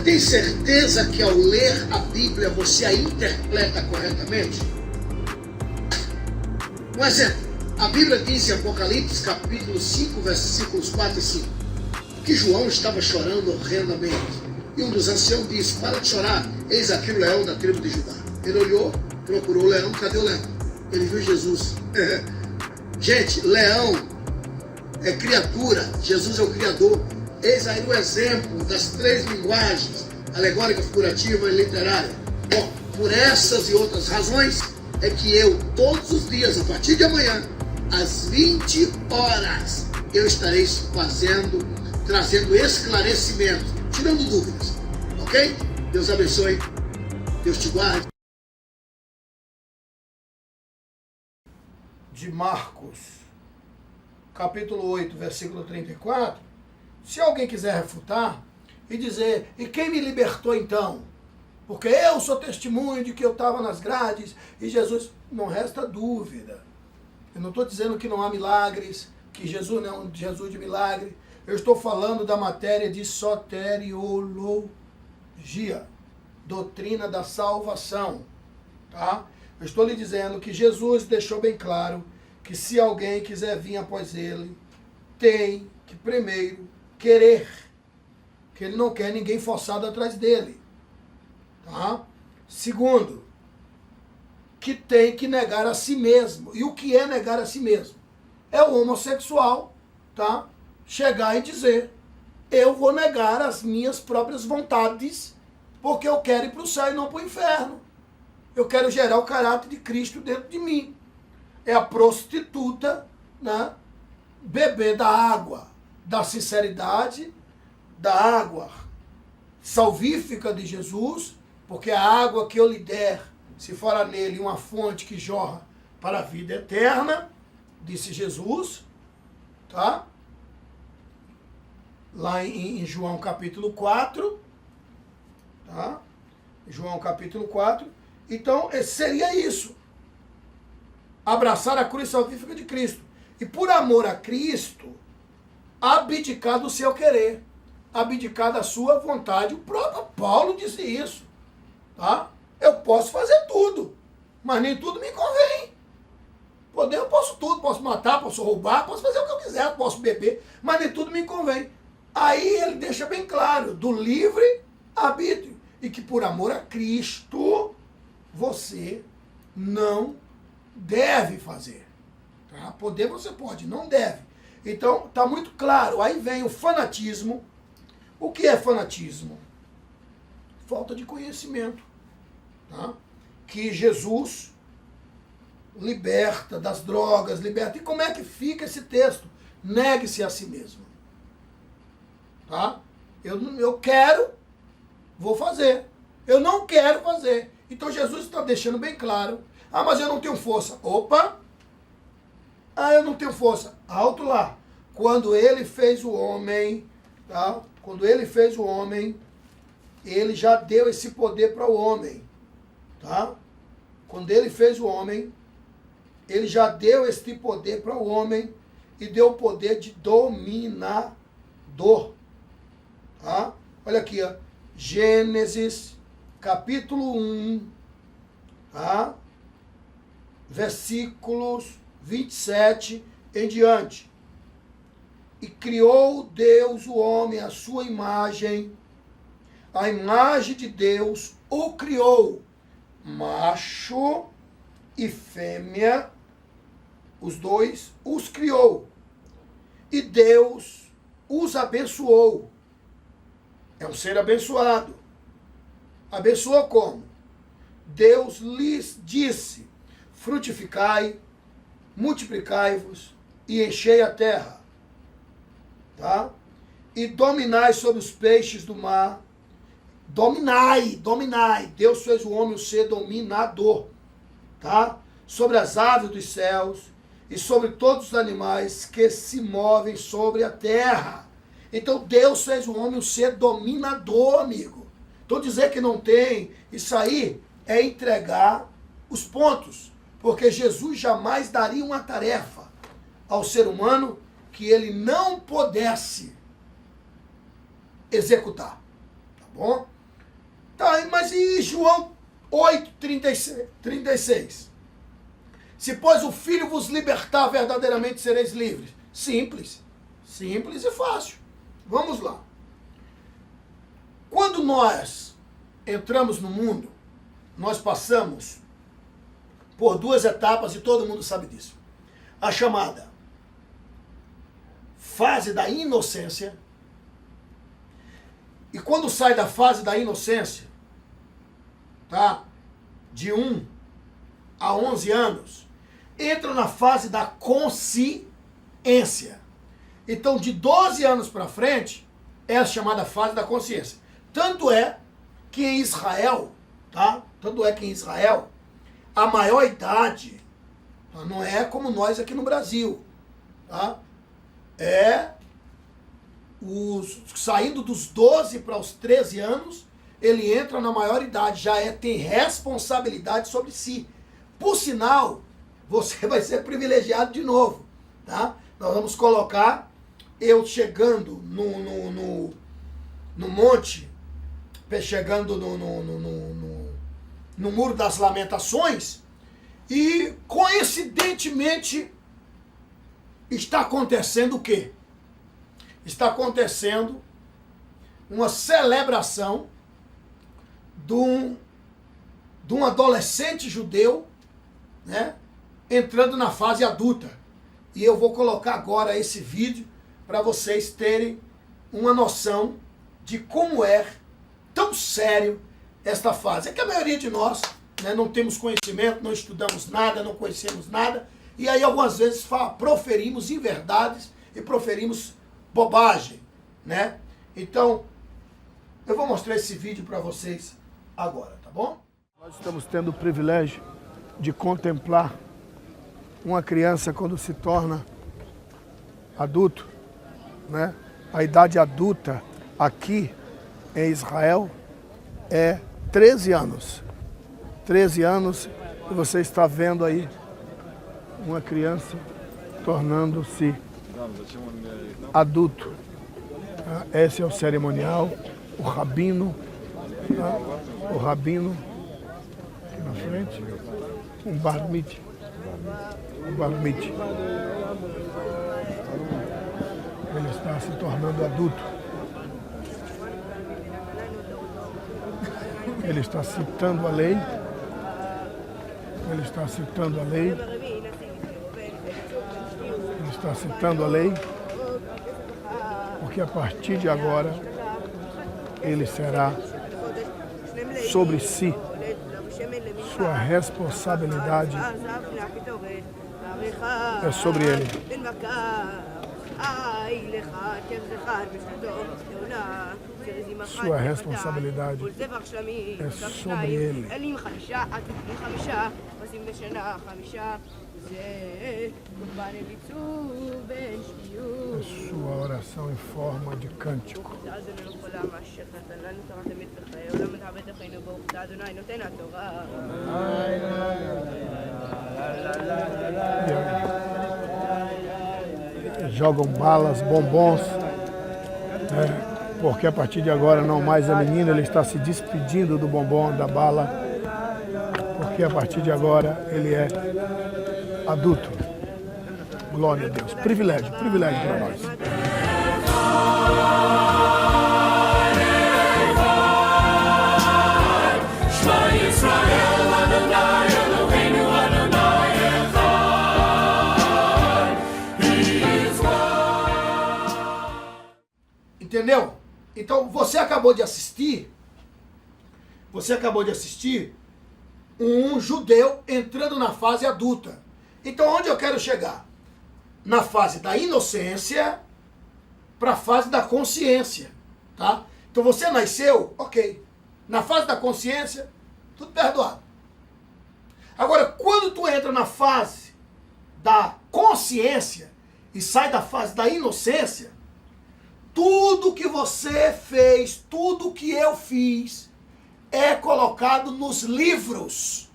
tem certeza que ao ler a Bíblia você a interpreta corretamente? Um exemplo, a Bíblia diz em Apocalipse capítulo 5, versículos 4 e 5, que João estava chorando horrendamente. E um dos anciãos disse: para de chorar, eis aqui o leão da tribo de Judá. Ele olhou, procurou o leão, cadê o leão? Ele viu Jesus. Gente, leão é criatura, Jesus é o Criador. Eis aí o exemplo das três linguagens, alegórica, figurativa e literária. Bom, por essas e outras razões, é que eu, todos os dias, a partir de amanhã, às 20 horas, eu estarei trazendo esclarecimento, tirando dúvidas, ok? Deus abençoe, Deus te guarde. De Marcos, capítulo 8, versículo 34, se alguém quiser refutar e dizer, e quem me libertou então? Porque eu sou testemunho de que eu estava nas grades e Jesus, não resta dúvida. Eu não estou dizendo que não há milagres, que Jesus não é um Jesus de milagre. Eu estou falando da matéria de soteriologia, doutrina da salvação, tá? Eu estou lhe dizendo que Jesus deixou bem claro que se alguém quiser vir após ele, tem que primeiro querer, que ele não quer ninguém forçado atrás dele, tá? Segundo, que tem que negar a si mesmo. E o que é negar a si mesmo? É o homossexual, tá? Chegar e dizer, eu vou negar as minhas próprias vontades, porque eu quero ir para o céu e não para o inferno. Eu quero gerar o caráter de Cristo dentro de mim. É a prostituta, né, bebendo a água da sinceridade, da água salvífica de Jesus, porque a água que eu lhe der, se for nele uma fonte que jorra para a vida eterna, disse Jesus, tá? Lá em João capítulo 4, tá? João capítulo 4. Então, seria isso. Abraçar a cruz salvífica de Cristo. E por amor a Cristo, abdicar do seu querer. Abdicar da sua vontade. O próprio Paulo disse isso. Tá? Eu posso fazer tudo, mas nem tudo me convém. Poder eu posso tudo. Posso matar, posso roubar, posso fazer o que eu quiser, posso beber, mas nem tudo me convém. Aí ele deixa bem claro, do livre arbítrio. E que por amor a Cristo, você não deve fazer. Tá? Poder você pode, não deve. Então, está muito claro. Aí vem o fanatismo. O que é fanatismo? Falta de conhecimento. Tá? Que Jesus liberta das drogas, liberta. E como é que fica esse texto? Negue-se a si mesmo. Tá? Eu quero, vou fazer. Eu não quero fazer. Então Jesus está deixando bem claro. Ah, mas eu não tenho força. Opa! Ah, eu não tenho força. Alto lá. Quando ele fez o homem, tá? Quando ele fez o homem, ele já deu esse poder para o homem. Tá? Quando ele fez o homem, ele já deu esse poder para o homem e deu o poder de dominador. Tá? Olha aqui, ó. Gênesis, capítulo 1, tá? Versículos 27 em diante. E criou Deus o homem à sua imagem, a imagem de Deus o criou, macho e fêmea, os dois os criou. E Deus os abençoou. É um ser abençoado. Abençoou como? Deus lhes disse, frutificai, multiplicai-vos e enchei a terra. Tá? E dominai sobre os peixes do mar. Dominai. Deus fez o homem o ser dominador. Tá? Sobre as aves dos céus e sobre todos os animais que se movem sobre a terra. Então Deus fez o homem o ser dominador, amigo. Então dizer que não tem, isso aí é entregar os pontos. Porque Jesus jamais daria uma tarefa ao ser humano que ele não pudesse executar. Tá bom? Tá, mas e João 8, 36? Se, pois, o Filho vos libertar, verdadeiramente sereis livres. Simples. Simples e fácil. Vamos lá. Quando nós entramos no mundo, nós passamos por duas etapas e todo mundo sabe disso. A chamada fase da inocência. E quando sai da fase da inocência, tá? De 1 a 11 anos, entra na fase da consciência. Então, de 12 anos para frente, é a chamada fase da consciência. Tanto é que em Israel, tá? Tanto é que em Israel, a maior idade, tá? Não é como nós aqui no Brasil, tá? É saindo dos 12 para os 13 anos, ele entra na maior idade, tem responsabilidade sobre si. Por sinal, você vai ser privilegiado de novo, tá? Nós vamos colocar eu chegando no monte, chegando no Muro das Lamentações, e coincidentemente está acontecendo o quê? Está acontecendo uma celebração de um adolescente judeu, né, entrando na fase adulta. E eu vou colocar agora esse vídeo para vocês terem uma noção de como é tão sério esta fase. É que a maioria de nós, né, não temos conhecimento, não estudamos nada, não conhecemos nada, e aí algumas vezes proferimos inverdades e proferimos bobagem, né? Então, eu vou mostrar esse vídeo para vocês agora, tá bom? Nós estamos tendo o privilégio de contemplar uma criança quando se torna adulto, né? A idade adulta aqui em Israel é 13 anos. 13 anos e você está vendo aí uma criança tornando-se adulto. Esse é o cerimonial, o rabino, aqui na frente, um bar mitzvah. Ele está se tornando adulto. Ele está citando a lei. Ele está citando a lei. Ele está citando a lei. Porque a partir de agora, ele será sobre si. Sua responsabilidade é sobre ele. Sua responsabilidade é sobre ele. É sua oração em forma de cântico. Jogam balas, bombons, né? Porque a partir de agora não mais é menino, ele está se despedindo do bombom, da bala, porque a partir de agora ele é adulto. Glória a Deus. Privilégio para nós. Entendeu? Então você acabou de assistir um judeu entrando na fase adulta. Então onde eu quero chegar? Na fase da inocência para a fase da consciência, tá? Então você nasceu, ok. Na fase da consciência, tudo perdoado. Agora, quando tu entra na fase da consciência e sai da fase da inocência, tudo que você fez, tudo que eu fiz, é colocado nos livros.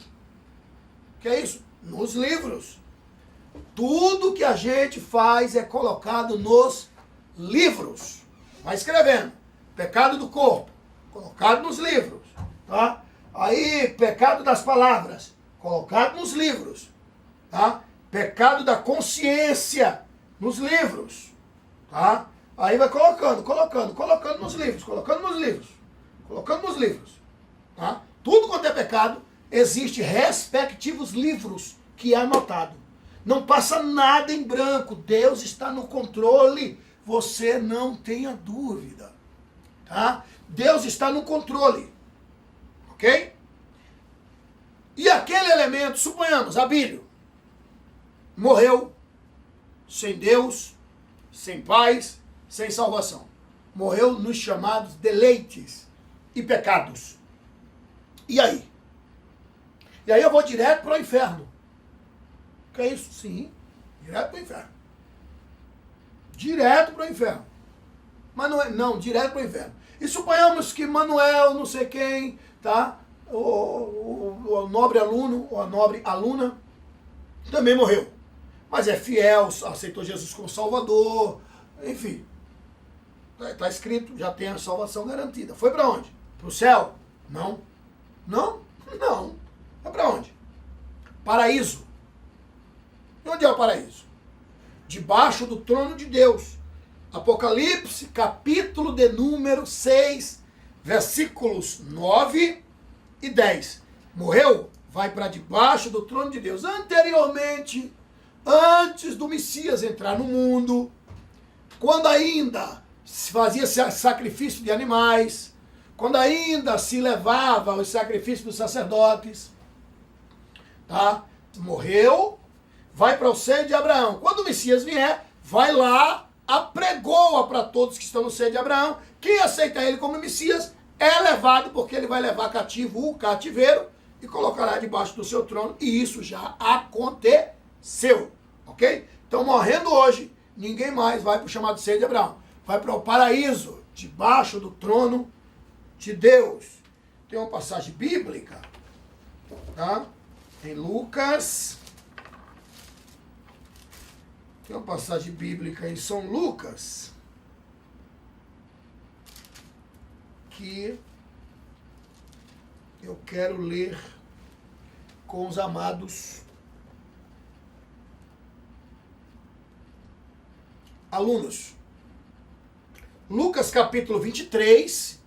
Que é isso? Nos livros. Tudo que a gente faz é colocado nos livros. Vai escrevendo. Pecado do corpo, colocado nos livros. tá? Aí, pecado das palavras, colocado nos livros, tá? Pecado da consciência, nos livros, tá? Aí vai colocando nos livros, tá? Tudo quanto é pecado, existe respectivos livros que é anotado. Não passa nada em branco, Deus está no controle, você não tenha dúvida, tá? Deus está no controle, ok? E aquele elemento, suponhamos, Abílio, morreu sem Deus, sem paz, sem salvação. Morreu nos chamados deleites e pecados. E aí? E aí eu vou direto para o inferno. Que é isso? Sim, direto para o inferno. Direto para o inferno. Mas não é, não, direto para o inferno. E suponhamos que Manuel, não sei quem, tá? O nobre aluno, ou a nobre aluna, também morreu. Mas é fiel, aceitou Jesus como Salvador, enfim. Está escrito, já tem a salvação garantida. Foi para onde? Para o céu? Não. Não? Não. Foi para onde? Paraíso. E onde é o paraíso? Debaixo do trono de Deus. Apocalipse, capítulo de número 6, versículos 9 e 10. Morreu? Vai para debaixo do trono de Deus. Anteriormente, antes do Messias entrar no mundo, quando ainda se fazia sacrifício de animais, quando ainda se levava os sacrifícios dos sacerdotes, tá? Morreu, vai para o seio de Abraão. Quando o Messias vier, vai lá, apregoa para todos que estão no seio de Abraão. Quem aceita ele como Messias é levado, porque ele vai levar cativo o cativeiro e colocará debaixo do seu trono. E isso já aconteceu, ok? Então, morrendo hoje, ninguém mais vai para o chamado seio de Abraão. Vai para o paraíso, debaixo do trono de Deus. Tem uma passagem bíblica, tá? Em Lucas. Tem uma passagem bíblica em São Lucas que eu quero ler com os amados alunos. Lucas capítulo 23,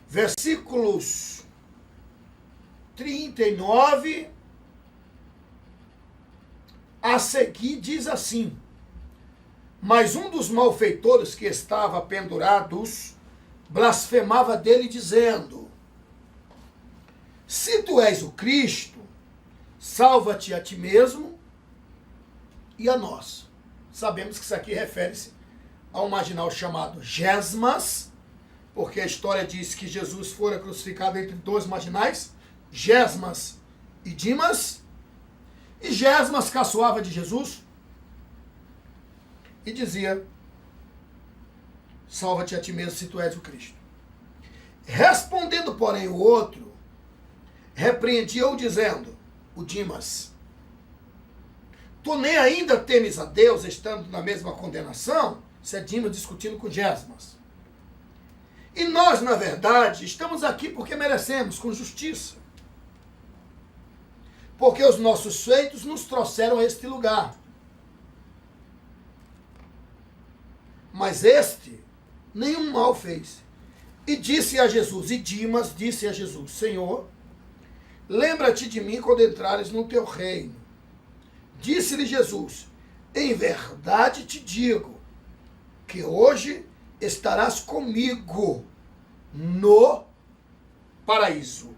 versículos 39 a seguir diz assim: mas um dos malfeitores que estava pendurados blasfemava dele, dizendo: se tu és o Cristo, salva-te a ti mesmo e a nós. Sabemos que isso aqui refere-se a um marginal chamado Gesmas, porque a história diz que Jesus fora crucificado entre dois marginais, Gesmas e Dimas, e Gesmas caçoava de Jesus e dizia: salva-te a ti mesmo se tu és o Cristo. Respondendo, porém, o outro, repreendia-o dizendo, o Dimas: tu nem ainda temes a Deus, estando na mesma condenação? Isso é Dimas discutindo com Gesmas. E nós, na verdade, estamos aqui porque merecemos, com justiça. Porque os nossos feitos nos trouxeram a este lugar. Mas este nenhum mal fez. E disse a Jesus, e Dimas disse a Jesus: Senhor, lembra-te de mim quando entrares no teu reino. Disse-lhe Jesus: em verdade te digo, que hoje estarás comigo no paraíso.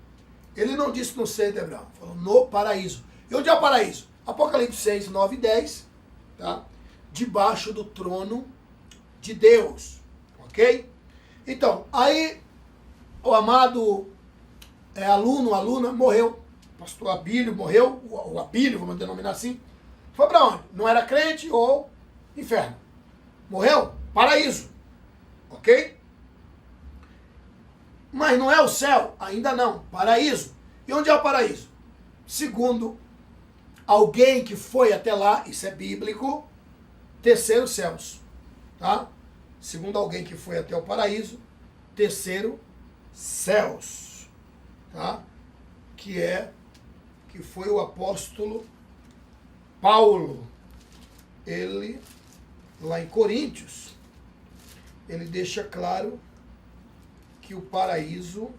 Ele não disse no seio de Abraão, falou no paraíso. E onde é o paraíso? Apocalipse 6, 9 e 10, tá? Debaixo do trono de Deus, ok? Então, aí o amado aluno, aluna, morreu. Pastor Abílio morreu, o Abílio, vamos denominar assim. Foi para onde? Não era crente ou inferno. Morreu? Paraíso, ok? Mas não é o céu? Ainda não. Paraíso. E onde é o paraíso? Segundo alguém que foi até lá, isso é bíblico, terceiro céus. Tá? Segundo alguém que foi até o paraíso, terceiro céus. tá? Que foi o apóstolo Paulo. Ele, lá em Coríntios, ele deixa claro que o paraíso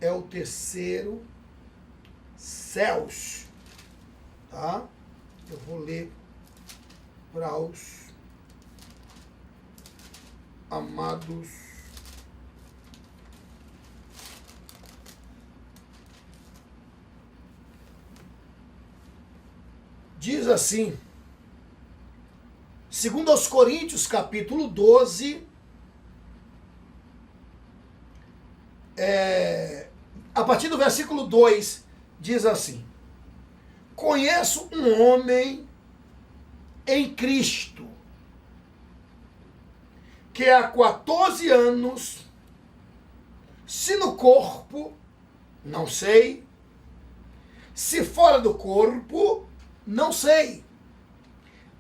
é o terceiro céus, tá? Eu vou ler para os amados diz assim, segundo aos Coríntios, capítulo 12, a partir do versículo 2, diz assim: conheço um homem em Cristo, que há 14 anos, se no corpo, não sei, se fora do corpo, não sei.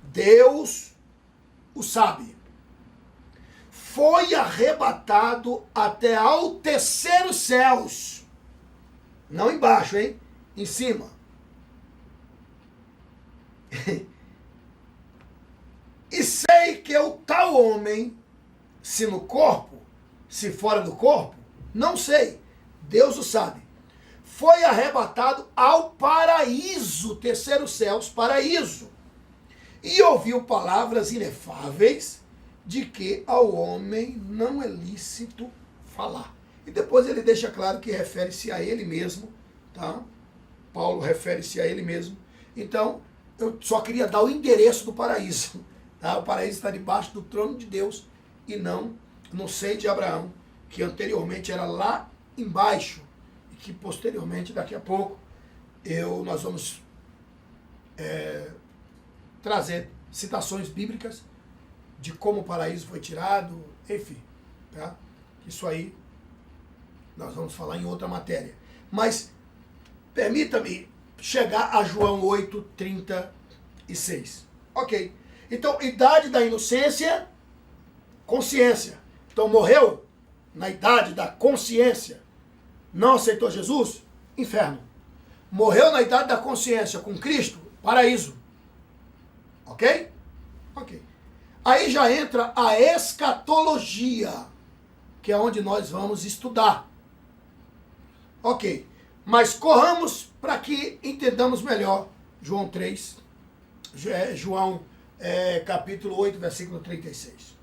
Deus o sabe. Foi arrebatado até ao terceiro céus. Não embaixo, hein? Em cima. E sei que o tal homem, se no corpo, se fora do corpo, não sei. Deus o sabe. Foi arrebatado ao paraíso, terceiro céus, paraíso. E ouviu palavras inefáveis de que ao homem não é lícito falar. E depois ele deixa claro que refere-se a ele mesmo, tá? Paulo refere-se a ele mesmo. Então, eu só queria dar o endereço do paraíso. Tá? O paraíso está debaixo do trono de Deus e não no seio de Abraão, que anteriormente era lá embaixo e que posteriormente, daqui a pouco, nós vamos trazer citações bíblicas de como o paraíso foi tirado, enfim, tá? Isso aí nós vamos falar em outra matéria. Mas permita-me chegar a João 8:36. Ok. Então, idade da inocência, consciência. Então, morreu na idade da consciência, não aceitou Jesus, inferno. Morreu na idade da consciência com Cristo, paraíso. Ok? Ok. Aí já entra a escatologia, que é onde nós vamos estudar. Ok. Mas corramos para que entendamos melhor João 3, capítulo 8, versículo 36.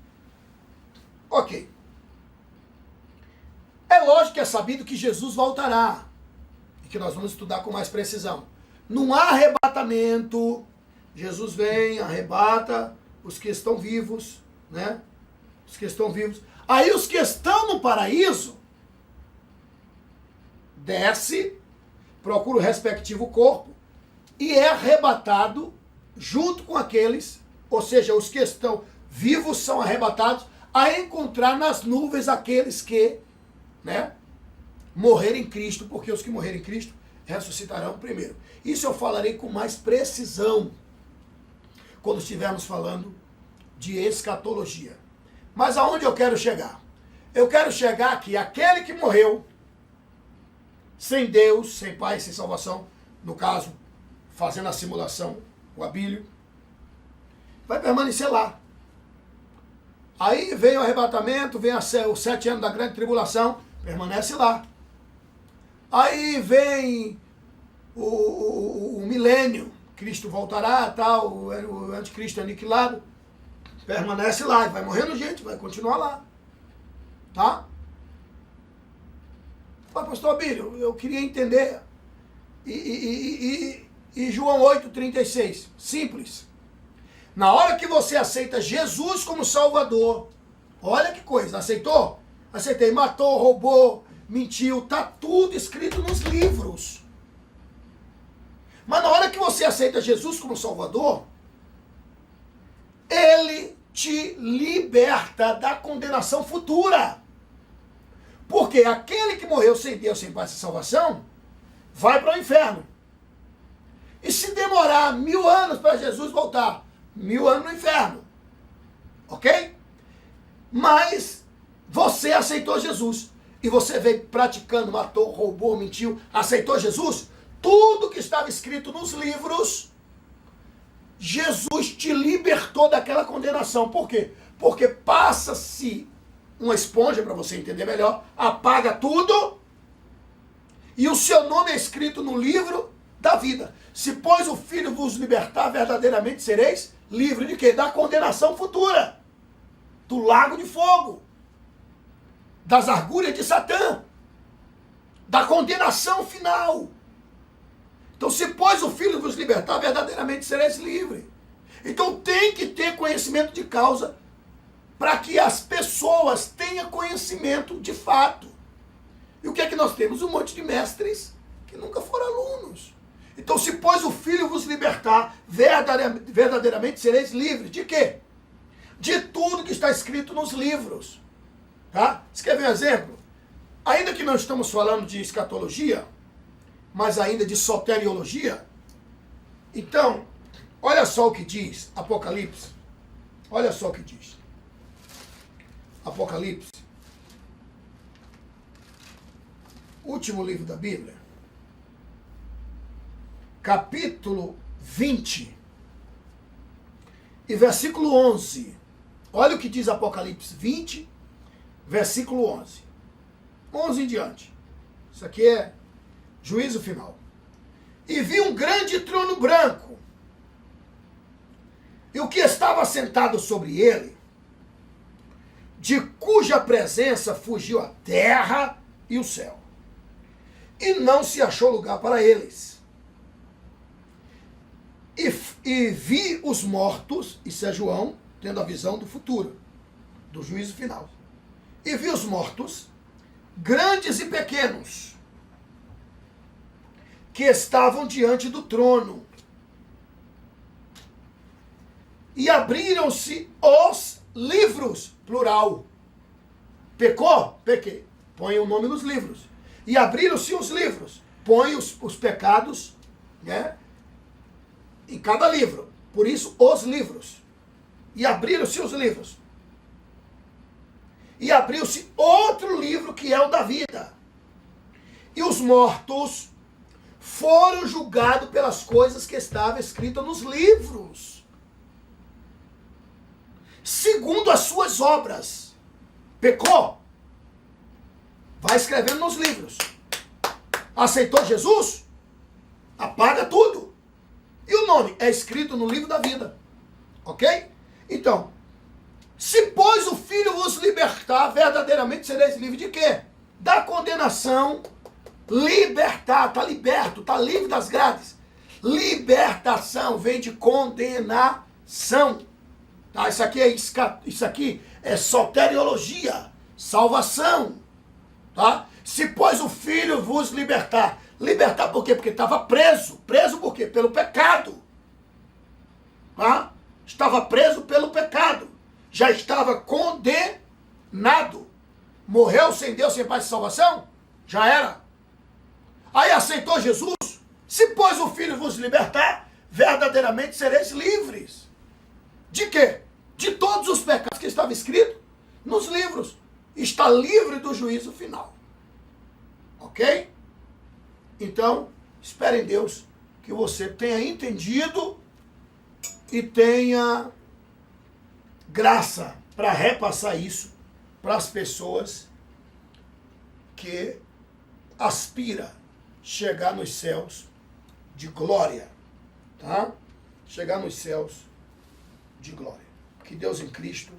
Ok. É lógico que é sabido que Jesus voltará, e que nós vamos estudar com mais precisão. Num arrebatamento, Jesus vem, arrebata os que estão vivos, né? Os que estão vivos. Aí os que estão no paraíso, desce, procura o respectivo corpo e é arrebatado junto com aqueles, ou seja, os que estão vivos são arrebatados a encontrar nas nuvens aqueles que, né, morrerem em Cristo, porque os que morrerem em Cristo ressuscitarão primeiro. Isso eu falarei com mais precisão quando estivermos falando de escatologia. Mas aonde eu quero chegar? Eu quero chegar que aquele que morreu sem Deus, sem Pai, sem salvação, no caso, fazendo a simulação, o Abílio, vai permanecer lá. Aí vem o arrebatamento, vem os 7 anos da grande tribulação, permanece lá. Aí vem o milênio, Cristo voltará, tal, o anticristo aniquilado, permanece lá, e vai morrendo gente, vai continuar lá. Tá? Mas, pastor Abílio, eu queria entender. E João 8:36, simples. Na hora que você aceita Jesus como Salvador, olha que coisa, aceitou? Aceitei, matou, roubou, mentiu, tá tudo escrito nos livros. Mas na hora que você aceita Jesus como Salvador, Ele te liberta da condenação futura. Porque aquele que morreu sem Deus, sem paz e salvação, vai para o inferno. E se demorar 1000 anos para Jesus voltar, 1000 anos no inferno. Ok? Mas você aceitou Jesus. e você veio praticando, matou, roubou, mentiu, aceitou Jesus, tudo que estava escrito nos livros, Jesus te libertou daquela condenação. Por quê? Porque passa-se uma esponja, para você entender melhor, apaga tudo, e o seu nome é escrito no livro da vida. Se, pois, o Filho vos libertar, verdadeiramente sereis livre de quê? Da condenação futura, do lago de fogo, das argúrias de Satã, da condenação final. Então, se, pois, o Filho vos libertar, verdadeiramente sereis livre. Então, tem que ter conhecimento de causa para que as pessoas tenham conhecimento de fato. E o que é que nós temos? Um monte de mestres que nunca foram alunos. Então, se, pois, o Filho vos libertar, verdadeiramente sereis livres. De quê? De tudo que está escrito nos livros. Tá? Você quer ver um exemplo? Ainda que não estamos falando de escatologia, mas ainda de soteriologia, então, olha só o que diz Apocalipse. Olha só o que diz. Apocalipse. Último livro da Bíblia. Capítulo 20. E versículo 11. Olha o que diz Apocalipse 20, versículo 11. 11 em diante. Isso aqui é juízo final. E vi um grande trono branco, e o que estava sentado sobre ele, de cuja presença fugiu a terra e o céu, e não se achou lugar para eles. E vi os mortos, isso é João, tendo a visão do futuro, do juízo final. E vi os mortos, grandes e pequenos, que estavam diante do trono. E abriram-se os livros, plural. Pecou? Pequei. Põe o nome nos livros. E abriram-se os livros. Põe os pecados, né, em cada livro. Por isso, os livros. E abriram-se os livros. E abriu-se outro livro, que é o da vida. E os mortos foram julgados pelas coisas que estavam escritas nos livros, segundo as suas obras. Pecou? Vai escrevendo nos livros. Aceitou Jesus? Apaga tudo. E o nome é escrito no livro da vida. Ok? Então, se, pois, o Filho vos libertar, verdadeiramente sereis livres de quê? Da condenação. Libertar, está liberto, está livre das grades. Libertação vem de condenação. Tá? Isso aqui é soteriologia, salvação. Tá? Se, pois, o Filho vos libertar. Libertar por quê? Porque estava preso. Preso por quê? Pelo pecado. Tá? Estava preso pelo pecado. Já estava condenado. Morreu sem Deus, sem paz e salvação? Já era. Aí aceitou Jesus. Se, pois, o Filho vos libertar, verdadeiramente sereis livres. De quê? De todos os pecados que estavam escritos nos livros. Está livre do juízo final. Ok? Então, espere em Deus que você tenha entendido e tenha graça para repassar isso para as pessoas que aspiram chegar nos céus de glória, tá? Chegar nos céus de glória. Que Deus em Cristo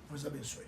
vos abençoe.